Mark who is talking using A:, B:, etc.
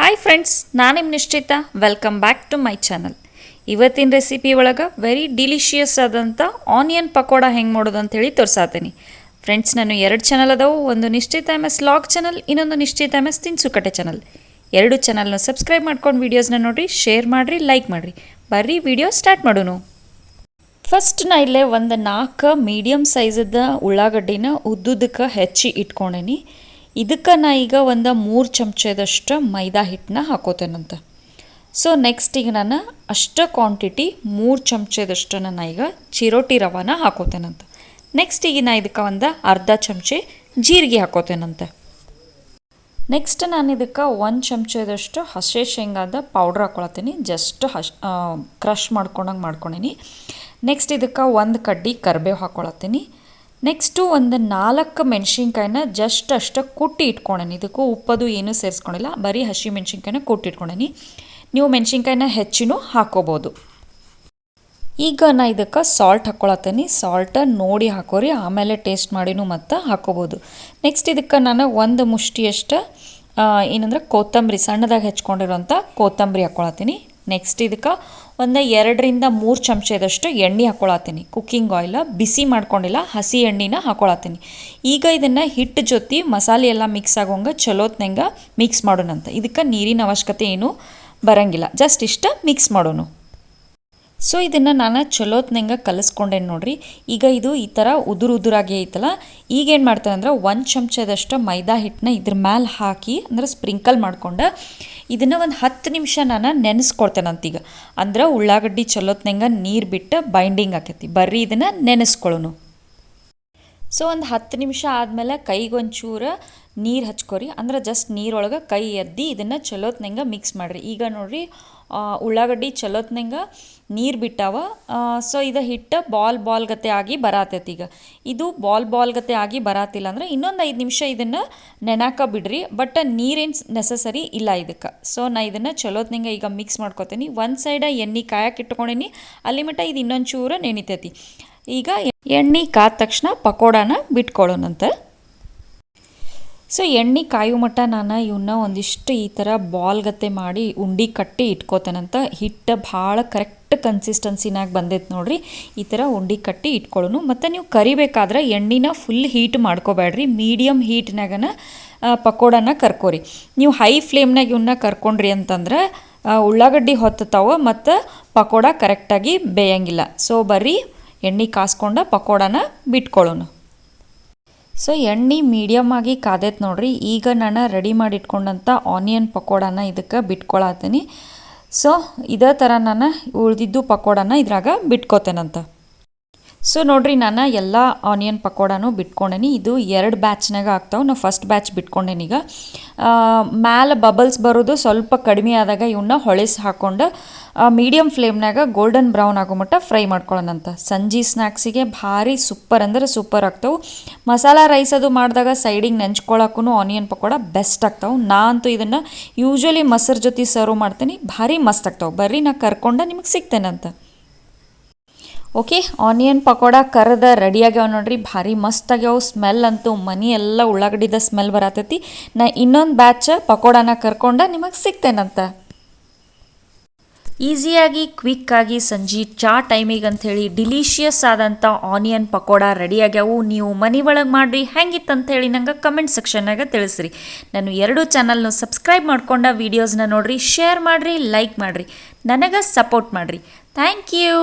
A: Hi friends, ನಾನು ನಿಮ್ಮ ನಿಶ್ಚಿತ. Welcome back to my channel. ಇವತ್ತಿನ ರೆಸಿಪಿ ಒಳಗೆ ವೆರಿ ಡಿಲಿಷಿಯಸ್ ಆದಂಥ ಆನಿಯನ್ ಪಕೋಡ ಹೆಂಗೆ ಮಾಡೋದು ಅಂಥೇಳಿ ತೋರಿಸಾತೀನಿ. ಫ್ರೆಂಡ್ಸ್, ನಾನು 2 ಚಾನಲ್ ಅದಾವು. ಒಂದು ನಿಶ್ಚಿತ MS ಲಾಗ್ ಚಾನಲ್, ಇನ್ನೊಂದು ನಿಶ್ಚಿತ MS ತಿನ್ಸುಕಟ್ಟೆ ಚಾನಲ್. 2 ಚಾನಲ್ನ ಸಬ್ಸ್ಕ್ರೈಬ್ ಮಾಡ್ಕೊಂಡು ವೀಡಿಯೋಸ್ನ ನೋಡಿರಿ, ಶೇರ್ ಮಾಡಿರಿ, ಲೈಕ್ ಮಾಡಿರಿ. ಬರ್ರಿ ವಿಡಿಯೋ ಸ್ಟಾರ್ಟ್ ಮಾಡೋಣ. ಫಸ್ಟ್ ನಾ ಇಲ್ಲೇ ಒಂದು 4 ಮೀಡಿಯಮ್ ಸೈಜದ ಉಳ್ಳಾಗಡ್ಡಿನ ಉದ್ದುದಕ್ಕೆ ಹೆಚ್ಚಿ ಇಟ್ಕೊಂಡೇನಿ. ಇದಕ್ಕೆ ನಾ ಈಗ ಒಂದು 3 ಚಮಚದಷ್ಟು ಮೈದಾ ಹಿಟ್ಟನ್ನ ಹಾಕೋತೇನಂತ. ಸೊ ನೆಕ್ಸ್ಟ್ ಈಗ ನಾನು ಅಷ್ಟು ಕ್ವಾಂಟಿಟಿ 3 ಚಮಚದಷ್ಟು ನಾನು ಈಗ ಚಿರೋಟಿ ರವಾನ ಹಾಕೋತೇನಂತ. ನೆಕ್ಸ್ಟ್ ಈಗ ನಾ ಇದಕ್ಕೆ ಒಂದು ಅರ್ಧ ಚಮಚೆ ಜೀರಿಗೆ ಹಾಕೋತೇನಂತ. ನೆಕ್ಸ್ಟ್ ನಾನು ಇದಕ್ಕೆ 1 ಚಮಚದಷ್ಟು ಹಸಿ ಶೇಂಗಾದ ಪೌಡ್ರ್ ಹಾಕೊಳತ್ತೀನಿ. ಜಸ್ಟ್ ಕ್ರಷ್ ಮಾಡ್ಕೊಂಡೀನಿ. ನೆಕ್ಸ್ಟ್ ಇದಕ್ಕೆ 1 ಕಡ್ಡಿ ಕರಿಬೇವು ಹಾಕೊಳತ್ತೀನಿ. ನೆಕ್ಸ್ಟು ಒಂದು 4 ಮೆಣಸಿನ್ಕಾಯಿನ ಜಸ್ಟ್ ಅಷ್ಟು ಕುಟ್ಟಿ ಇಟ್ಕೊಂಡೇನಿ. ಇದಕ್ಕೂ ಉಪ್ಪದು ಏನೂ ಸೇರಿಸ್ಕೊಂಡಿಲ್ಲ, ಬರೀ ಹಸಿ ಮೆಣಸಿನ್ಕಾಯಿನ ಕುಟ್ಟಿ ಇಟ್ಕೊಂಡೇನಿ. ನೀವು ಮೆಣಸಿನ್ಕಾಯಿನ ಹೆಚ್ಚಿನೂ ಹಾಕೋಬೋದು. ಈಗ ನಾ ಇದಕ್ಕೆ ಸಾಲ್ಟ್ ಹಾಕ್ಕೊಳತ್ತೀನಿ. ಸಾಲ್ಟ ನೋಡಿ ಹಾಕೋರಿ, ಆಮೇಲೆ ಟೇಸ್ಟ್ ಮಾಡಿನೂ ಮತ್ತು ಹಾಕೋಬೋದು. ನೆಕ್ಸ್ಟ್ ಇದಕ್ಕೆ ನಾನು 1 ಮುಷ್ಟಿಯಷ್ಟು ಏನಂದ್ರೆ ಕೊತ್ತಂಬರಿ, ಸಣ್ಣದಾಗಿ ಹೆಚ್ಕೊಂಡಿರೋಂಥ ಕೊತ್ತಂಬರಿ ಹಾಕ್ಕೊಳತ್ತೀನಿ. ನೆಕ್ಸ್ಟ್ ಇದಕ್ಕೆ ಒಂದು 2 ರಿಂದ 3 ಚಮಚದಷ್ಟು ಎಣ್ಣೆ ಹಾಕ್ಕೊಳತ್ತೀನಿ. ಕುಕ್ಕಿಂಗ್ ಆಯಿಲ್ ಬಿಸಿ ಮಾಡ್ಕೊಂಡಿಲ್ಲ, ಹಸಿ ಎಣ್ಣೆನ ಹಾಕ್ಕೊಳತ್ತೀನಿ. ಈಗ ಇದನ್ನು ಹಿಟ್ಟು ಜೊತೆ ಮಸಾಲೆ ಎಲ್ಲ ಮಿಕ್ಸ್ ಆಗೋಂಗೆ ಚಲೋತ್ನಂಗೆ ಮಿಕ್ಸ್ ಮಾಡೋಣಂತ. ಇದಕ್ಕೆ ನೀರಿನ ಅವಶ್ಯಕತೆ ಏನೂ ಬರೋಂಗಿಲ್ಲ, ಜಸ್ಟ್ ಇಷ್ಟ ಮಿಕ್ಸ್ ಮಾಡೋಣ. ಸೊ ಇದನ್ನು ನಾನು ಚಲೋತ್ನಂಗೆ ಕಲಿಸ್ಕೊಂಡೇನು ನೋಡ್ರಿ. ಈಗ ಇದು ಈ ಥರ ಉದುರಾಗಿ ಐತಲ್ಲ, ಈಗೇನು ಮಾಡ್ತೇನೆ ಅಂದ್ರೆ 1 ಚಮಚದಷ್ಟು ಮೈದಾ ಹಿಟ್ಟನ್ನ ಇದ್ರ ಮೇಲೆ ಹಾಕಿ ಅಂದ್ರೆ ಸ್ಪ್ರಿಂಕಲ್ ಮಾಡ್ಕೊಂಡು ಇದನ್ನು ಒಂದು 10 ನಿಮಿಷ ನಾನು ನೆನೆಸ್ಕೊಳ್ತೇನಂತೀಗ. ಅಂದ್ರೆ ಉಳ್ಳಾಗಡ್ಡಿ ಚಲೋತ್ನಂಗೆ ನೀರು ಬಿಟ್ಟು ಬೈಂಡಿಂಗ್ ಆಕೈತಿ. ಬರ್ರಿ ಇದನ್ನು ನೆನೆಸ್ಕೊಳ್ಳೋನು. ಸೊ ಒಂದು 10 ನಿಮಿಷ ಆದಮೇಲೆ ಕೈಗೊಂಚೂರು ನೀರು ಹಚ್ಕೊರಿ. ಅಂದ್ರೆ ಜಸ್ಟ್ ನೀರೊಳಗೆ ಕೈ ಎದ್ದಿ ಇದನ್ನು ಚಲೋತ್ನಂಗೆ ಮಿಕ್ಸ್ ಮಾಡಿರಿ. ಈಗ ನೋಡಿರಿ ಉಳ್ಳಾಗಡ್ಡಿ ಚಲೋತ್ನಂಗೆ ನೀರು ಬಿಟ್ಟಾವ. ಸೊ ಇದು ಹಿಟ್ಟು ಬಾಲ್ ಗತೆ ಆಗಿ ಬರತೈತಿ. ಈಗ ಇದು ಬಾಲ್ ಗತೆ ಆಗಿ ಬರತ್ತಿಲ್ಲ ಅಂದರೆ ಇನ್ನೊಂದು 5 ನಿಮಿಷ ಇದನ್ನು ನೆನಾಕ ಬಿಡ್ರಿ. ಬಟ್ ನೀರೇನು ನೆಸಸರಿ ಇಲ್ಲ ಇದಕ್ಕೆ. ಸೊ ನಾ ಇದನ್ನು ಚಲೋತ್ನಂಗೆ ಈಗ ಮಿಕ್ಸ್ ಮಾಡ್ಕೊತೀನಿ. ಒಂದು ಸೈಡ ಎಣ್ಣೆ ಕಾಯಕ್ಕೆ ಇಟ್ಕೊಂಡೀನಿ, ಅಲ್ಲಿ ಮಟ್ಟ ಇದು ಇನ್ನೊಂದು ಚೂರು ನೆನಿತೈತಿ. ಈಗ ಎಣ್ಣೆ ಕಾದ ತಕ್ಷಣ ಪಕೋಡಾನ ಬಿಟ್ಕೊಳ್ಳೋಣಂತ. ಸೊ ಎಣ್ಣೆ ಕಾಯೋ ಮಟ್ಟ ನಾನು ಇವನ್ನ ಒಂದಿಷ್ಟು ಈ ಥರ ಬಾಲ್ಗತ್ತೆ ಮಾಡಿ ಉಂಡೆ ಕಟ್ಟಿ ಇಟ್ಕೋತೇನಂತ. ಹಿಟ್ಟು ಭಾಳ ಕರೆಕ್ಟ್ ಕನ್ಸಿಸ್ಟೆನ್ಸಿನಾಗ ಬಂದೈತೆ ನೋಡಿರಿ. ಈ ಥರ ಉಂಡೆ ಕಟ್ಟಿ ಇಟ್ಕೊಳ್ಳೋನು. ಮತ್ತು ನೀವು ಕರಿಬೇಕಾದ್ರೆ ಎಣ್ಣೆನ ಫುಲ್ ಹೀಟ್ ಮಾಡ್ಕೋಬೇಡ್ರಿ, ಮೀಡಿಯಮ್ ಹೀಟ್ನಾಗನ ಪಕೋಡನ ಕರ್ಕೋರಿ. ನೀವು ಹೈ ಫ್ಲೇಮ್ನಾಗ ಇವನ್ನ ಕರ್ಕೊಂಡ್ರಿ ಅಂತಂದ್ರೆ ಉಳ್ಳಾಗಡ್ಡಿ ಹೊತ್ತತಾವ ಮತ್ತು ಪಕೋಡ ಕರೆಕ್ಟಾಗಿ ಬೇಯಂಗಿಲ್ಲ. ಸೊ ಬರ್ರಿ ಎಣ್ಣೆ ಕಾಸ್ಕೊಂಡು ಪಕೋಡನ ಬಿಟ್ಕೊಳ್ಳೋನು. ಸೊ ಎಣ್ಣೆ ಮೀಡಿಯಮ್ ಆಗಿ ಕಾದೈತೆ ನೋಡ್ರಿ. ಈಗ ನಾನು ರೆಡಿ ಮಾಡಿ ಇಟ್ಕೊಂಡಂಥ ಆನಿಯನ್ ಪಕೋಡನ ಇದಕ್ಕೆ ಬಿಟ್ಕೊಳತ್ತೀನಿ. ಸೊ ಇದೇ ಥರ ನಾನು ಉಳಿದಿದ್ದು ಪಕೋಡನ ಇದ್ರಾಗ ಬಿಟ್ಕೋತೇನಂತ. ಸೊ ನೋಡ್ರಿ ನಾನು ಎಲ್ಲ ಆನಿಯನ್ ಪಕೋಡನೂ ಬಿಟ್ಕೊಂಡೇನಿ. ಇದು 2 ಬ್ಯಾಚ್ನಾಗ ಆಗ್ತಾವೆ. ನಾವು ಫಸ್ಟ್ ಬ್ಯಾಚ್ ಬಿಟ್ಕೊಂಡೇನೀಗ. ಮ್ಯಾಲೆ ಬಬಲ್ಸ್ ಬರೋದು ಸ್ವಲ್ಪ ಕಡಿಮೆ ಆದಾಗ ಇವನ್ನ ಹೊಳೆಸಿ ಹಾಕ್ಕೊಂಡು ಮೀಡಿಯಮ್ ಫ್ಲೇಮ್ನಾಗ ಗೋಲ್ಡನ್ ಬ್ರೌನ್ ಆಗೋ ಮಟ್ಟ ಫ್ರೈ ಮಾಡ್ಕೊಳ್ಳೋಣಂತ. ಸಂಜೆ ಸ್ನ್ಯಾಕ್ಸಿಗೆ ಭಾರಿ ಸೂಪರ್ ಅಂದ್ರೆ ಸೂಪರ್ ಆಗ್ತಾವೆ. ಮಸಾಲ ರೈಸ್ ಅದು ಮಾಡಿದಾಗ ಸೈಡಿಗೆ ನೆಂಚ್ಕೊಳಕ್ಕೂ ಆನಿಯನ್ ಪಕೋಡ ಬೆಸ್ಟ್ ಆಗ್ತಾವೆ. ನಾ ಅಂತೂ ಇದನ್ನು ಯೂಶ್ವಲಿ ಮೊಸರು ಜೊತೆ ಸರ್ವ್ ಮಾಡ್ತೀನಿ, ಭಾರಿ ಮಸ್ತ್ ಆಗ್ತಾವೆ. ಬರ್ರಿ ನಾ ಕರ್ಕೊಂಡು ನಿಮಗೆ ಸಿಗ್ತೇನಂತ. ಓಕೆ, ಆನಿಯನ್ ಪಕೋಡ ಕರೆದ ರೆಡಿಯಾಗ್ಯಾವ ನೋಡ್ರಿ. ಭಾರಿ ಮಸ್ತ್ ಆಗ್ಯಾವ. ಸ್ಮೆಲ್ ಅಂತೂ ಮನೆ ಎಲ್ಲ ಉಳ್ಳಾಗಡ್ಡಿದ ಸ್ಮೆಲ್ ಬರತೈತಿ. ನಾ ಇನ್ನೊಂದು ಬ್ಯಾಚ್ ಪಕೋಡನ ಕರ್ಕೊಂಡು ನಿಮಗೆ ಸಿಗ್ತೇನಂತ. ಈಸಿಯಾಗಿ ಕ್ವಿಕ್ಕಾಗಿ ಸಂಜೆ ಚಾ ಟೈಮಿಗೆ ಅಂಥೇಳಿ ಡಿಲಿಷಿಯಸ್ ಆದಂಥ ಆನಿಯನ್ ಪಕೋಡ ರೆಡಿಯಾಗ್ಯಾವು. ನೀವು ಮನೆ ಒಳಗೆ ಮಾಡಿರಿ, ಹೆಂಗಿತ್ತಂಥೇಳಿ ನಂಗೆ ಕಮೆಂಟ್ ಸೆಕ್ಷನ್ನಾಗ ತಿಳಿಸ್ರಿ. ನಾನು 2 ಚಾನಲ್ನು ಸಬ್ಸ್ಕ್ರೈಬ್ ಮಾಡ್ಕೊಂಡು ವೀಡಿಯೋಸ್ನ ನೋಡಿರಿ, ಶೇರ್ ಮಾಡಿರಿ, ಲೈಕ್ ಮಾಡಿರಿ, ನನಗೆ ಸಪೋರ್ಟ್ ಮಾಡಿರಿ. Thank you.